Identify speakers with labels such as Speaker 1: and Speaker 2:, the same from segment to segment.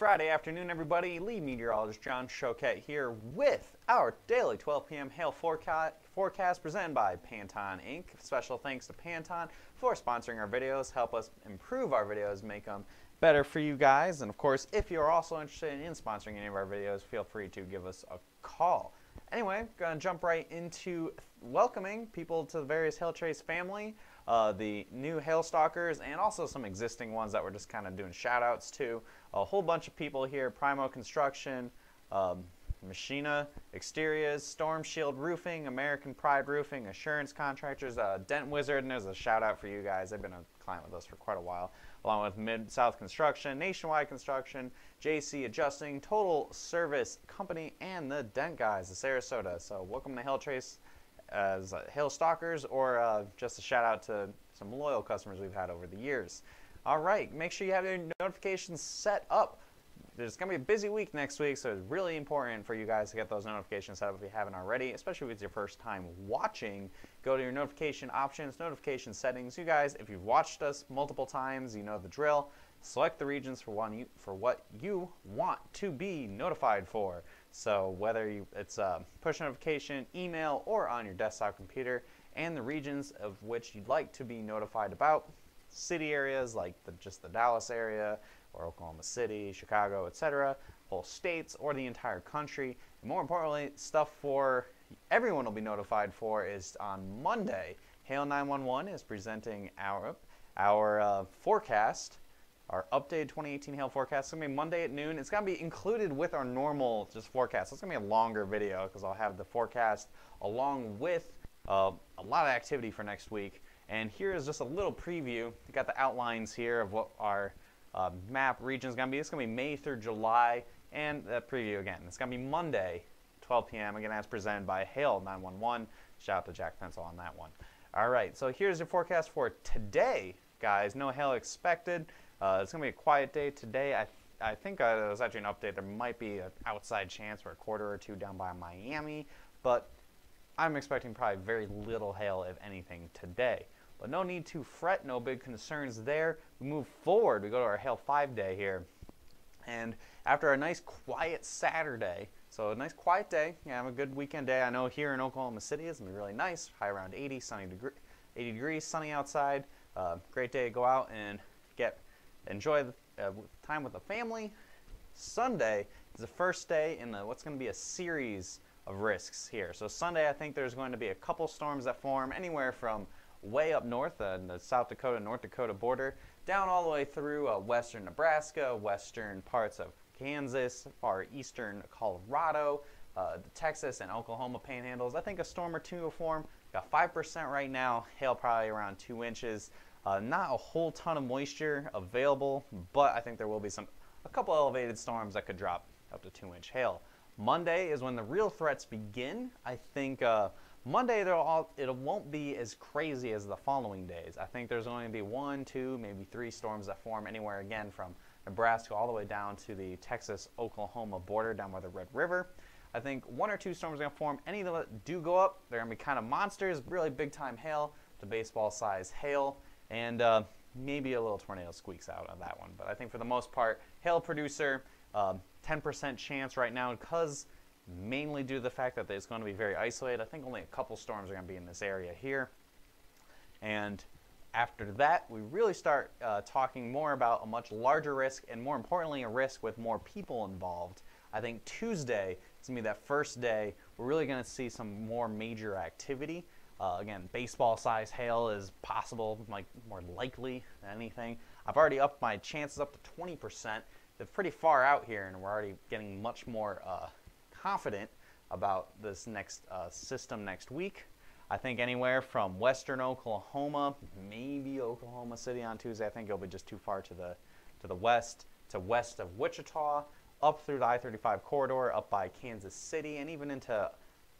Speaker 1: Friday afternoon, everybody. Lead meteorologist John Choquette here with our daily 12 p.m. hail forecast presented by Pantone Inc. Special thanks to Pantone for sponsoring our videos, help us improve our videos, make them better for you guys. And of course, if you're also interested in sponsoring any of our videos, feel free to give us a call. Anyway, going to jump right into welcoming people to the various Hail Trace family, the new Hail Stalkers, and also some existing ones that we're just kind of doing shout outs to. A whole bunch of people here: Primo Construction, Machina Exteriors, Storm Shield Roofing, American Pride Roofing, Assurance Contractors, Dent Wizard, and there's a shout out for you guys. They've been a client with us for quite a while, along with Mid-South Construction, Nationwide Construction, JC Adjusting, Total Service Company, and the Dent Guys of Sarasota. So welcome to Hail Trace as Hail Stalkers, or just a shout out to some loyal customers we've had over the years. All right, make sure you have your notifications set up. There's going to be a busy week next week, so it's really important for you guys to get those notifications set up if you haven't already, especially if it's your first time watching. Go to your notification options, notification settings. You guys, if you've watched us multiple times, you know the drill. Select the regions for what you want to be notified for. So whether it's push notification, email, or on your desktop computer, and the regions of which you'd like to be notified about. City areas like just the Dallas area, or Oklahoma City, Chicago, etc., whole states, or the entire country. And more importantly, stuff for everyone will be notified for is on Monday. Hail 911 is presenting our forecast, our updated 2018 hail forecast. It's going to be Monday at noon. It's going to be included with our normal just forecast. It's going to be a longer video because I'll have the forecast along with a lot of activity for next week. And here is just a little preview. We got the outlines here of what our map region is going to be. It's going to be May through July, and that preview again. It's going to be Monday, 12 p.m. again, as presented by Hail 911. Shout out to Jack Pencil on that one. All right, so here's your forecast for today, guys. No hail expected. It's going to be a quiet day today. I think there was actually an update. There might be an outside chance for a quarter or two down by Miami, but I'm expecting probably very little hail, if anything, today. But no need to fret, no big concerns there. We move forward, we go to our Hail 5 day here. And after a nice quiet Saturday, so a nice quiet day, have a good weekend day. I know here in Oklahoma City it's going to be really nice, high around 80 degrees, sunny outside. Great day to go out and enjoy the time with the family. Sunday is the first day in what's going to be a series of risks here. So Sunday, I think there's going to be a couple storms that form anywhere from way up north, the South Dakota, North Dakota border, down all the way through western Nebraska, western parts of Kansas, far eastern Colorado, the Texas and Oklahoma panhandles. I think a storm or two will form. Got 5% right now, hail probably around 2 inches. Not a whole ton of moisture available, but I think there will be a couple elevated storms that could drop up to 2-inch hail. Monday is when the real threats begin. I think Monday it won't be as crazy as the following days. I think there's only going to be 1, 2, maybe 3 storms that form anywhere again from Nebraska all the way down to the Texas-Oklahoma border down by the Red River. I think 1 or 2 storms are going to form. Any that do go up, they're going to be kind of monsters, really big time hail to baseball size hail, and maybe a little tornado squeaks out of that one. But I think for the most part, hail producer, 10% chance right now, because mainly due to the fact that it's going to be very isolated. I think only a couple storms are going to be in this area here. And after that, we really start talking more about a much larger risk, and more importantly, a risk with more people involved. I think Tuesday is going to be that first day we're really going to see some more major activity. Again, baseball size hail is possible, like more likely than anything. I've already upped my chances up to 20%. They're pretty far out here, and we're already getting much more confident about this next system next week. I think anywhere from western Oklahoma, maybe Oklahoma City on Tuesday. I think it'll be just too far to the west of Wichita, up through the I-35 corridor, up by Kansas City, and even into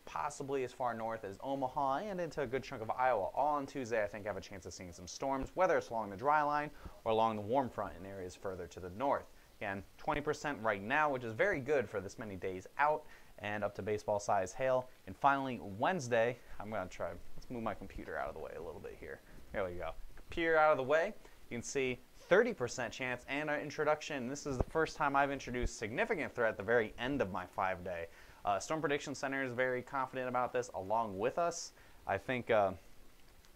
Speaker 1: possibly as far north as Omaha and into a good chunk of Iowa. All on Tuesday, I think I have a chance of seeing some storms, whether it's along the dry line or along the warm front in areas further to the north. Again, 20% right now, which is very good for this many days out, and up to baseball size hail. And finally, Wednesday, I'm going to let's move my computer out of the way a little bit here. There we go. Computer out of the way. You can see 30% chance, and our introduction. This is the first time I've introduced significant threat at the very end of my 5-day. Storm Prediction Center is very confident about this along with us. I think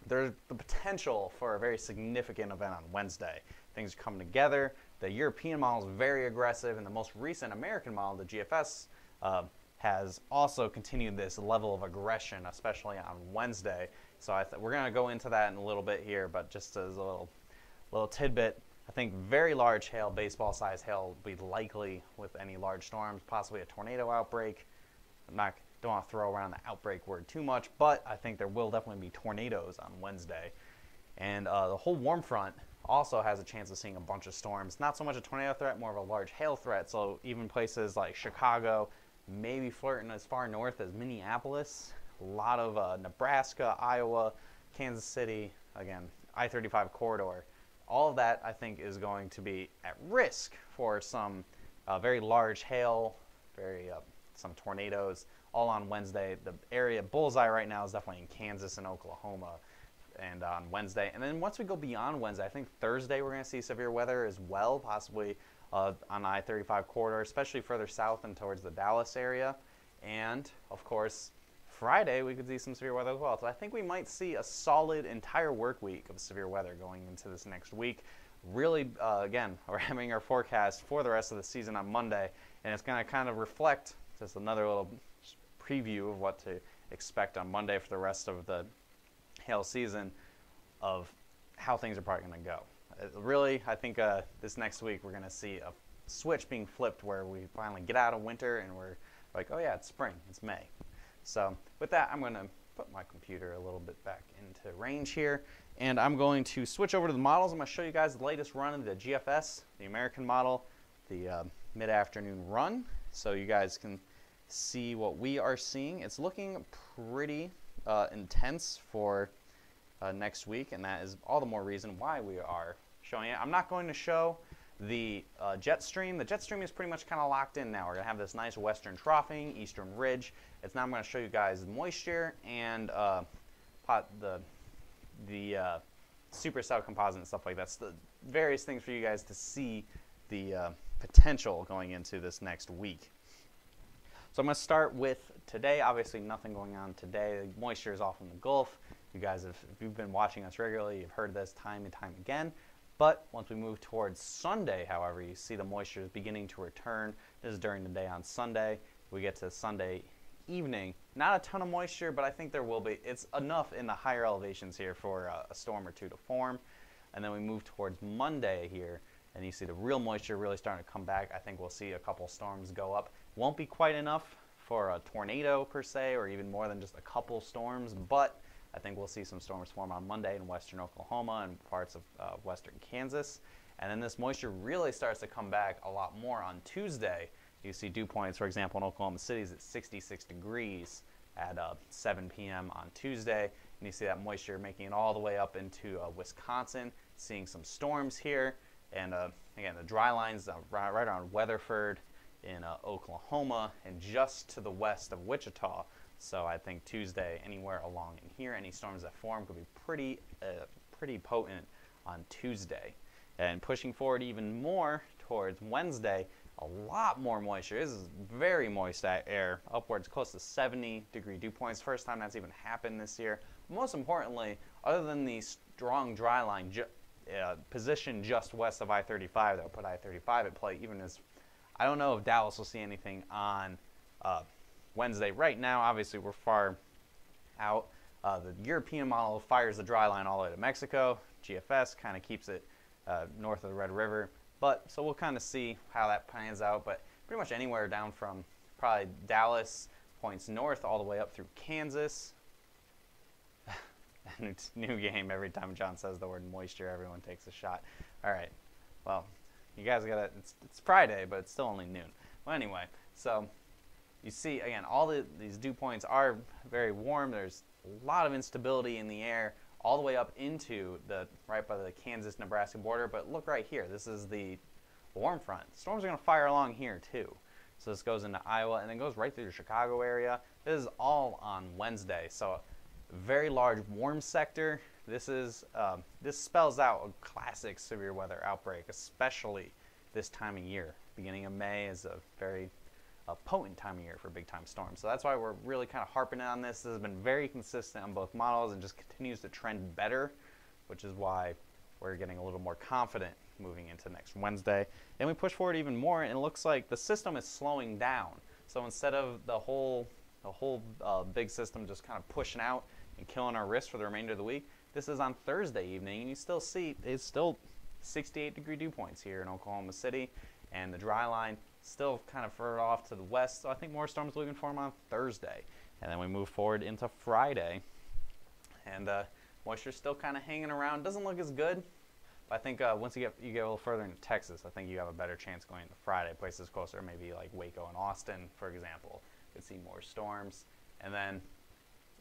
Speaker 1: there's the potential for a very significant event on Wednesday. Things are coming together. The European model is very aggressive, and the most recent American model, the GFS, has also continued this level of aggression, especially on Wednesday. So we're going to go into that in a little bit here, but just as a little tidbit, I think very large hail, baseball-sized hail, will be likely with any large storms, possibly a tornado outbreak. Don't want to throw around the outbreak word too much, but I think there will definitely be tornadoes on Wednesday. And the whole warm front also has a chance of seeing a bunch of storms. Not so much a tornado threat, more of a large hail threat. So even places like Chicago, maybe flirting as far north as Minneapolis, a lot of Nebraska, Iowa, Kansas City, again, I-35 corridor. All of that, I think, is going to be at risk for some very large hail, some tornadoes, all on Wednesday. The area bullseye right now is definitely in Kansas and Oklahoma, and on Wednesday. And then once we go beyond Wednesday, I think Thursday we're going to see severe weather as well, possibly on I-35 corridor, especially further south and towards the Dallas area. And, of course, Friday we could see some severe weather as well. So I think we might see a solid entire work week of severe weather going into this next week. Really, again, we're having our forecast for the rest of the season on Monday, and it's going to kind of reflect just another little preview of what to expect on Monday for the rest of the hail season, of how things are probably going to go. Really, I think this next week we're going to see a switch being flipped where we finally get out of winter and we're like, oh yeah, it's spring, it's May. So with that, I'm going to put my computer a little bit back into range here, and I'm going to switch over to the models. I'm going to show you guys the latest run of the GFS, the American model, the mid-afternoon run, so you guys can see what we are seeing. It's looking pretty intense for next week, and that is all the more reason why we are showing it. I'm not going to show the jet stream. The jet stream is pretty much kind of locked in now. We're going to have this nice western troughing, eastern ridge. It's now I'm going to show you guys moisture and the supercell composite and stuff like that. It's the various things for you guys to see the potential going into this next week. So I'm going to start with today. Obviously nothing going on today. The moisture is off in the Gulf. You guys, if you've been watching us regularly, you've heard this time and time again. But once we move towards Sunday, however, you see the moisture is beginning to return. This is during the day on Sunday. We get to Sunday evening. Not a ton of moisture, but I think there will be. It's enough in the higher elevations here for a storm or two to form. And then we move towards Monday here, and you see the real moisture really starting to come back. I think we'll see a couple storms go up. Won't be quite enough for a tornado per se, or even more than just a couple storms, but I think we'll see some storms form on Monday in western Oklahoma and parts of western Kansas. And then this moisture really starts to come back a lot more on Tuesday. You see dew points, for example, in Oklahoma City is at 66 degrees at 7 p.m. on Tuesday. And you see that moisture making it all the way up into Wisconsin, seeing some storms here. And again, the dry lines right around Weatherford in Oklahoma and just to the west of Wichita. So I think Tuesday, anywhere along in here, any storms that form could be pretty potent on Tuesday. And pushing forward even more towards Wednesday, a lot more moisture. This is very moist air, upwards close to 70-degree dew points. First time that's even happened this year. Most importantly, other than the strong dry line position just west of I-35 that will put I-35 at play, even as I don't know if Dallas will see anything on Wednesday. Right now, obviously, we're far out. The European model fires the dry line all the way to Mexico. GFS kind of keeps it north of the Red River. So we'll kind of see how that pans out. But pretty much anywhere down from probably Dallas points north all the way up through Kansas. It's new game. Every time John says the word moisture, everyone takes a shot. All right. Well, you guys got to, it's Friday, but it's still only noon. Well, anyway, so you see, again, all these dew points are very warm. There's a lot of instability in the air all the way up into right by the Kansas-Nebraska border. But look right here. This is the warm front. Storms are going to fire along here, too. So this goes into Iowa and then goes right through the Chicago area. This is all on Wednesday. So very large warm sector this spells out a classic severe weather outbreak, especially this time of year. Beginning of May is a very potent time of year for big time storms. So that's why we're really kind of harping on this. This has been very consistent on both models and just continues to trend better, which is why we're getting a little more confident moving into next Wednesday. Then we push forward even more, and it looks like the system is slowing down. So instead of the whole big system just kind of pushing out and killing our wrist for the remainder of the week, this is on Thursday evening, and you still see it's still 68-degree dew points here in Oklahoma City, and the dry line still kind of further off to the west. So I think more storms will even form on Thursday, and then we move forward into Friday, and moisture still kind of hanging around. Doesn't look as good, but I think once you get a little further into Texas, I think you have a better chance going into Friday. Places closer, maybe like Waco and Austin, for example, could see more storms. And then,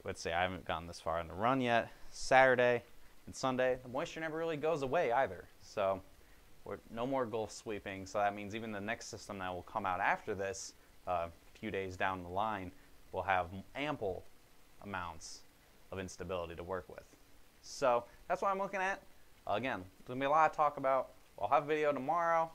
Speaker 1: let's say I haven't gotten this far in the run yet. Saturday and Sunday, the moisture never really goes away either. So no more Gulf sweeping. So that means even the next system that will come out after this, a few days down the line, will have ample amounts of instability to work with. So that's what I'm looking at. Again, there's going to be a lot of talk about. I'll have a video tomorrow.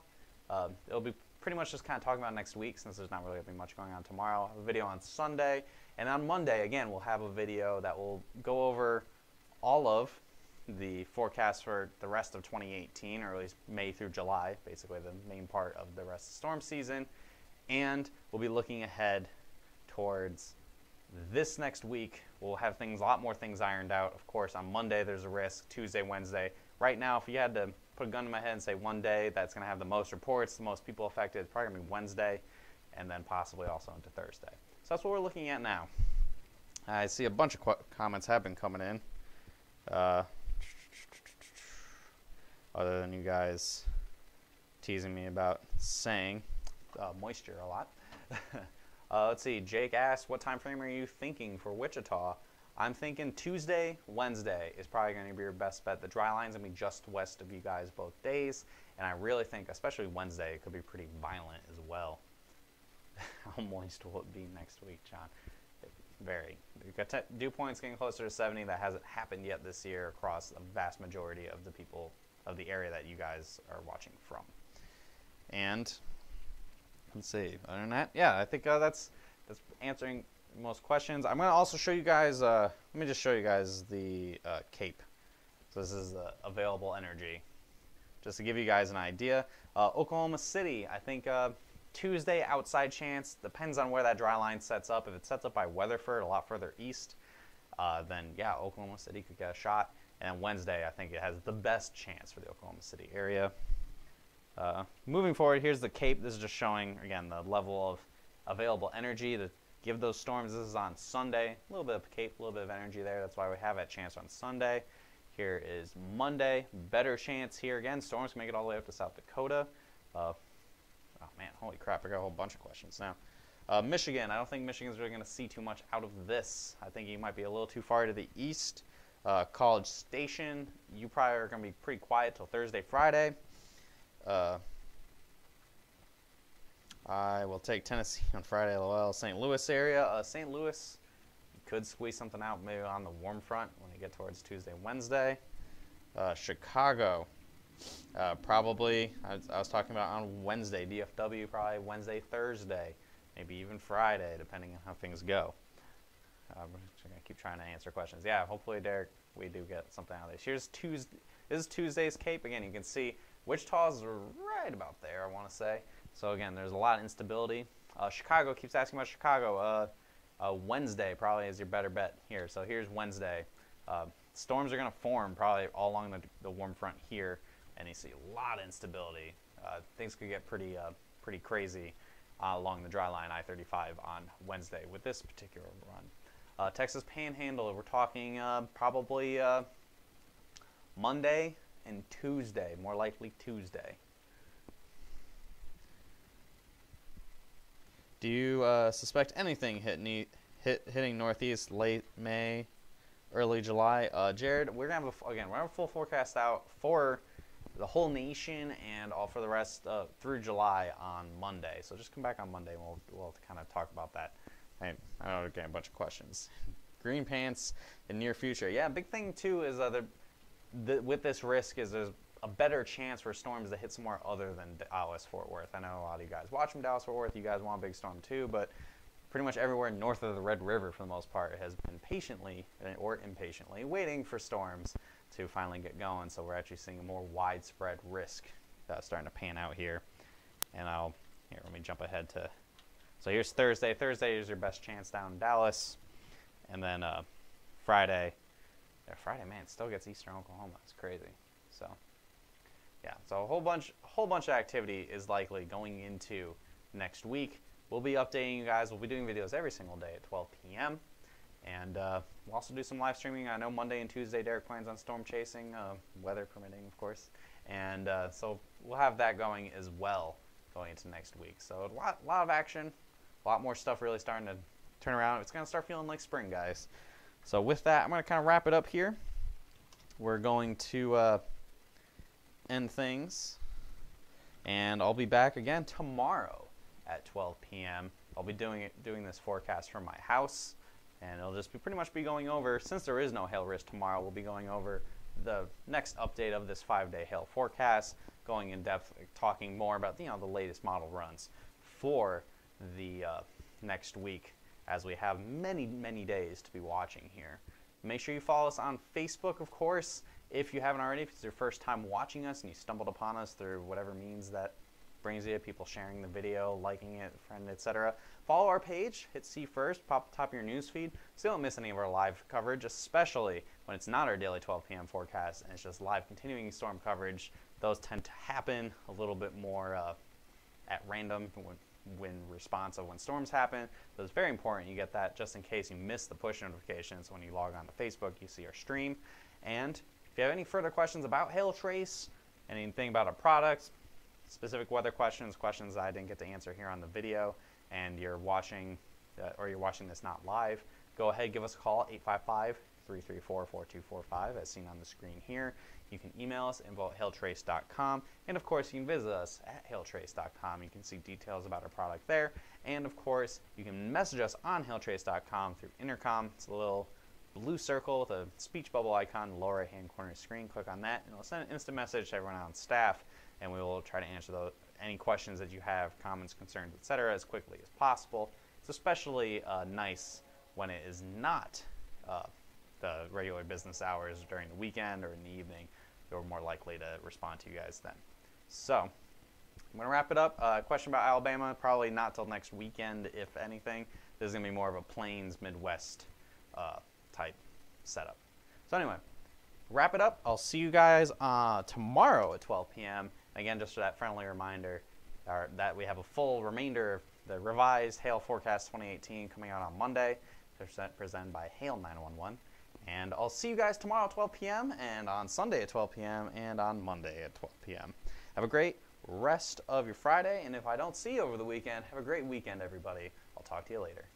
Speaker 1: It'll be pretty much just kind of talking about next week, since there's not really going to be much going on tomorrow. I'll have a video on Sunday. And on Monday, again, we'll have a video that will go over all of the forecast for the rest of 2018, or at least May through July, basically the main part of the rest of the storm season. And we'll be looking ahead towards this next week. We'll have a lot more things ironed out. Of course, on Monday there's a risk, Tuesday, Wednesday. Right now, if you had to put a gun to my head and say one day that's going to have the most reports, the most people affected, it's probably going to be Wednesday, and then possibly also into Thursday. So that's what we're looking at now. I see a bunch of comments have been coming in. Other than you guys teasing me about saying moisture a lot. Let's see, Jake asked, what time frame are you thinking for Wichita? I'm thinking Tuesday, Wednesday is probably going to be your best bet. The dry line's going to be just west of you guys both days, and I really think, especially Wednesday, it could be pretty violent as well. How moist will it be next week, John? Very. You've got dew points getting closer to 70. That hasn't happened yet this year across the vast majority of the people of the area that you guys are watching from. And let's see. Other than that, yeah, I think that's answering most questions. I'm going to also show you guys. Let me just show you guys the CAPE. So this is the available energy, just to give you guys an idea. Oklahoma City, I think Tuesday outside chance, depends on where that dry line sets up. If it sets up by Weatherford, a lot further east, then yeah, Oklahoma City could get a shot. And Wednesday, I think it has the best chance for the Oklahoma City area. Moving forward, here's the CAPE. This is just showing, again, the level of available energy to give those storms. This is on Sunday. A little bit of CAPE, a little bit of energy there. That's why we have that chance on Sunday. Here is Monday. Better chance here. Again, storms can make it all the way up to South Dakota. Oh, man, holy crap. I got a whole bunch of questions now. Michigan. I don't think Michigan's really going to see too much out of this. I think you might be a little too far to the east. College Station, you probably are going to be pretty quiet till Thursday, Friday. I will take Tennessee on Friday, lol. St. Louis area. St. Louis, you could squeeze something out maybe on the warm front when you get towards Tuesday and Wednesday. Chicago, probably, I was talking about on Wednesday. DFW, probably Wednesday, Thursday, maybe even Friday, depending on how things go. I'm just going to keep trying to answer questions. Yeah, hopefully, Derek, we do get something out of this. Here's Tuesday. This is Tuesday's CAPE. Again, you can see Wichita's right about there, I want to say. So, again, there's a lot of instability. Chicago keeps asking about Chicago. Wednesday probably is your better bet here. So, here's Wednesday. Storms are going to form probably all along the warm front here, and you see a lot of instability. Things could get pretty crazy along the dry line I-35 on Wednesday with this particular run. Texas Panhandle, we're talking probably Monday and Tuesday, more likely Tuesday. Do you suspect anything hitting Northeast late May, early July? Jared, we're gonna have a full forecast out for the whole nation and all for the rest through July on Monday. So just come back on Monday and we'll kind of talk about that. I know we're getting a bunch of questions. Green pants in near future. Yeah, big thing too is with this risk is there's a better chance for storms to hit somewhere other than Dallas-Fort Worth. I know a lot of you guys watch from Dallas-Fort Worth. You guys want a big storm too, but pretty much everywhere north of the Red River, for the most part, has been patiently or impatiently waiting for storms to finally get going. So we're actually seeing a more widespread risk that's starting to pan out here. And let me jump ahead to, so here's Thursday. Thursday is your best chance down in Dallas. And then Friday, man, it still gets eastern Oklahoma. It's crazy. So yeah, so a whole bunch of activity is likely going into next week. We'll be updating you guys. We'll be doing videos every single day at 12 p.m. And we'll also do some live streaming. I know Monday and Tuesday Derek plans on storm chasing, weather permitting, of course. And so we'll have that going as well going into next week. So a lot of action, a lot more stuff really starting to turn around. It's going to start feeling like spring, guys. So with that, I'm going to kind of wrap it up here. We're going to end things. And I'll be back again tomorrow at 12 p.m. I'll be doing this forecast from my house, and it'll just pretty much be going over, since there is no hail risk tomorrow, we'll be going over the next update of this 5-day hail forecast, going in depth, talking more about the latest model runs for the next week, as we have many days to be watching here. Make sure you follow us on Facebook, of course, if you haven't already. If it's your first time watching us and you stumbled upon us through whatever means that brings you, people sharing the video, liking it, friend, etc. Follow our page, hit see first, pop the top of your news feed so you don't miss any of our live coverage, especially when it's not our daily 12 p.m. forecast and it's just live continuing storm coverage. Those tend to happen a little bit more at random when response of when storms happen. So it's very important you get that just in case you miss the push notifications. When you log on to Facebook, you see our stream. And if you have any further questions about Hail Trace, anything about our products, specific weather questions I didn't get to answer here on the video, and you're watching this not live, go ahead, give us a call, 855-334-4245, as seen on the screen here. You can email us, info@hailtrace.com, and of course you can visit us at hailtrace.com. You can see details about our product there, and of course you can message us on hailtrace.com through intercom. It's a little blue circle with a speech bubble icon in the lower right hand corner of the screen. Click on that and it'll send an instant message to everyone on staff, and we will try to answer any questions that you have, comments, concerns, etc. as quickly as possible. It's especially nice when it is not the regular business hours during the weekend or in the evening. You're more likely to respond to you guys then. So I'm going to wrap it up. Question about Alabama, probably not till next weekend, if anything. This is going to be more of a Plains Midwest type setup. So anyway, wrap it up. I'll see you guys tomorrow at 12 p.m. Again, just for that friendly reminder that we have a full remainder of the revised hail forecast 2018 coming out on Monday, presented by Hail 911. And I'll see you guys tomorrow at 12 p.m. and on Sunday at 12 p.m. and on Monday at 12 p.m. Have a great rest of your Friday, and if I don't see you over the weekend, have a great weekend, everybody. I'll talk to you later.